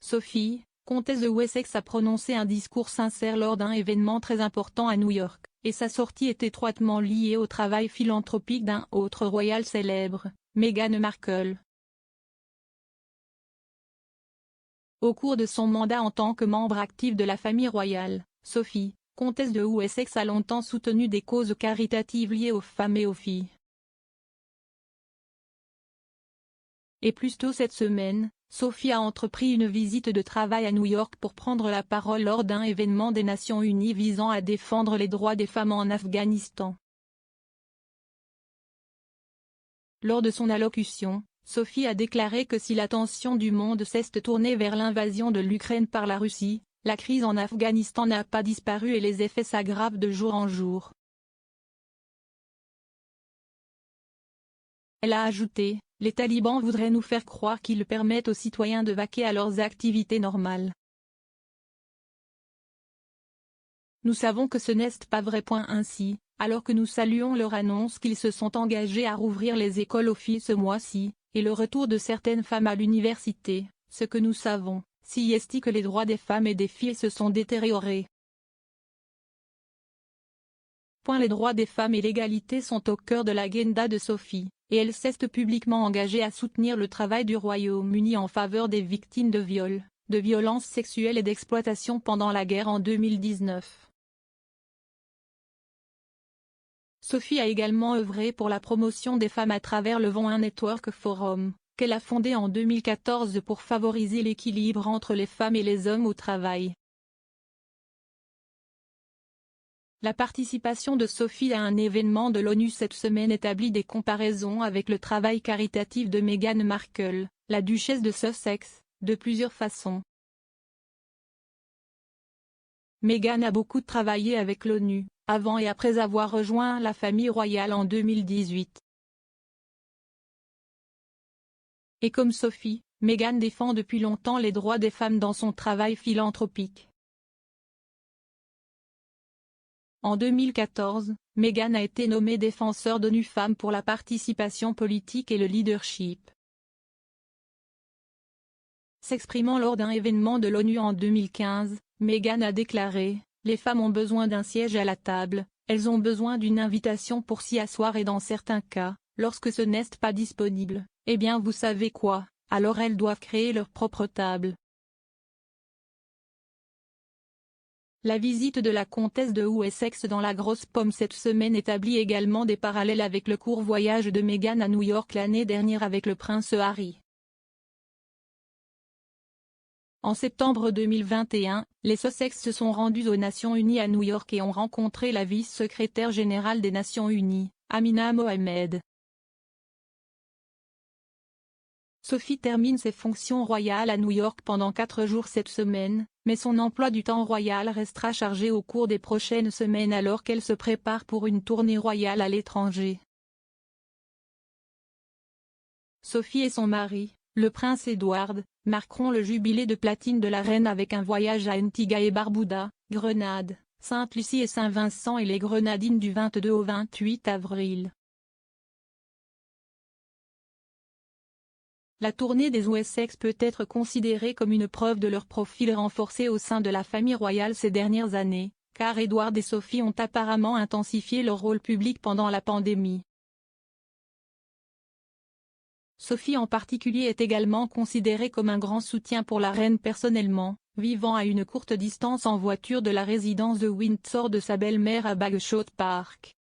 Sophie, comtesse de Wessex a prononcé un discours sincère lors d'un événement très important à New York, et sa sortie est étroitement liée au travail philanthropique d'un autre royal célèbre, Meghan Markle. Au cours de son mandat en tant que membre actif de la famille royale, Sophie, comtesse de Wessex a longtemps soutenu des causes caritatives liées aux femmes et aux filles. Et plus tôt cette semaine, Sophie a entrepris une visite de travail à New York pour prendre la parole lors d'un événement des Nations Unies visant à défendre les droits des femmes en Afghanistan. Lors de son allocution, Sophie a déclaré que si l'attention du monde cesse de tourner vers l'invasion de l'Ukraine par la Russie, la crise en Afghanistan n'a pas disparu et les effets s'aggravent de jour en jour. Elle a ajouté: « Les talibans voudraient nous faire croire qu'ils permettent aux citoyens de vaquer à leurs activités normales. Nous savons que ce n'est pas vrai. Ainsi, alors que nous saluons leur annonce qu'ils se sont engagés à rouvrir les écoles aux filles ce mois-ci, et le retour de certaines femmes à l'université, ce que nous savons, c'est que les droits des femmes et des filles se sont détériorés. Les droits des femmes et l'égalité sont au cœur de l'agenda de Sophie, et elle s'est publiquement engagée à soutenir le travail du Royaume-Uni en faveur des victimes de viols, de violences sexuelles et d'exploitation pendant la guerre en 2019. Sophie a également œuvré pour la promotion des femmes à travers le Women Network Forum, qu'elle a fondé en 2014 pour favoriser l'équilibre entre les femmes et les hommes au travail. La participation de Sophie à un événement de l'ONU cette semaine établit des comparaisons avec le travail caritatif de Meghan Markle, la duchesse de Sussex, de plusieurs façons. Meghan a beaucoup travaillé avec l'ONU, avant et après avoir rejoint la famille royale en 2018. Et comme Sophie, Meghan défend depuis longtemps les droits des femmes dans son travail philanthropique. En 2014, Meghan a été nommée défenseur d'ONU Femmes pour la participation politique et le leadership. S'exprimant lors d'un événement de l'ONU en 2015, Meghan a déclaré: « Les femmes ont besoin d'un siège à la table, elles ont besoin d'une invitation pour s'y asseoir et dans certains cas, lorsque ce n'est pas disponible, eh bien vous savez quoi, alors elles doivent créer leur propre table. » La visite de la comtesse de Wessex dans la Grosse Pomme cette semaine établit également des parallèles avec le court voyage de Meghan à New York l'année dernière avec le prince Harry. En septembre 2021, les Sussex se sont rendus aux Nations Unies à New York et ont rencontré la vice-secrétaire générale des Nations Unies, Amina Mohamed. Sophie termine ses fonctions royales à New York pendant 4 jours cette semaine, mais son emploi du temps royal restera chargé au cours des prochaines semaines alors qu'elle se prépare pour une tournée royale à l'étranger. Sophie et son mari, le prince Edward, marqueront le jubilé de platine de la reine avec un voyage à Antigua et Barbuda, Grenade, Sainte-Lucie et Saint-Vincent et les Grenadines du 22 au 28 avril. La tournée des Wessex peut être considérée comme une preuve de leur profil renforcé au sein de la famille royale ces dernières années, car Edward et Sophie ont apparemment intensifié leur rôle public pendant la pandémie. Sophie en particulier est également considérée comme un grand soutien pour la reine personnellement, vivant à une courte distance en voiture de la résidence de Windsor de sa belle-mère à Bagshot Park.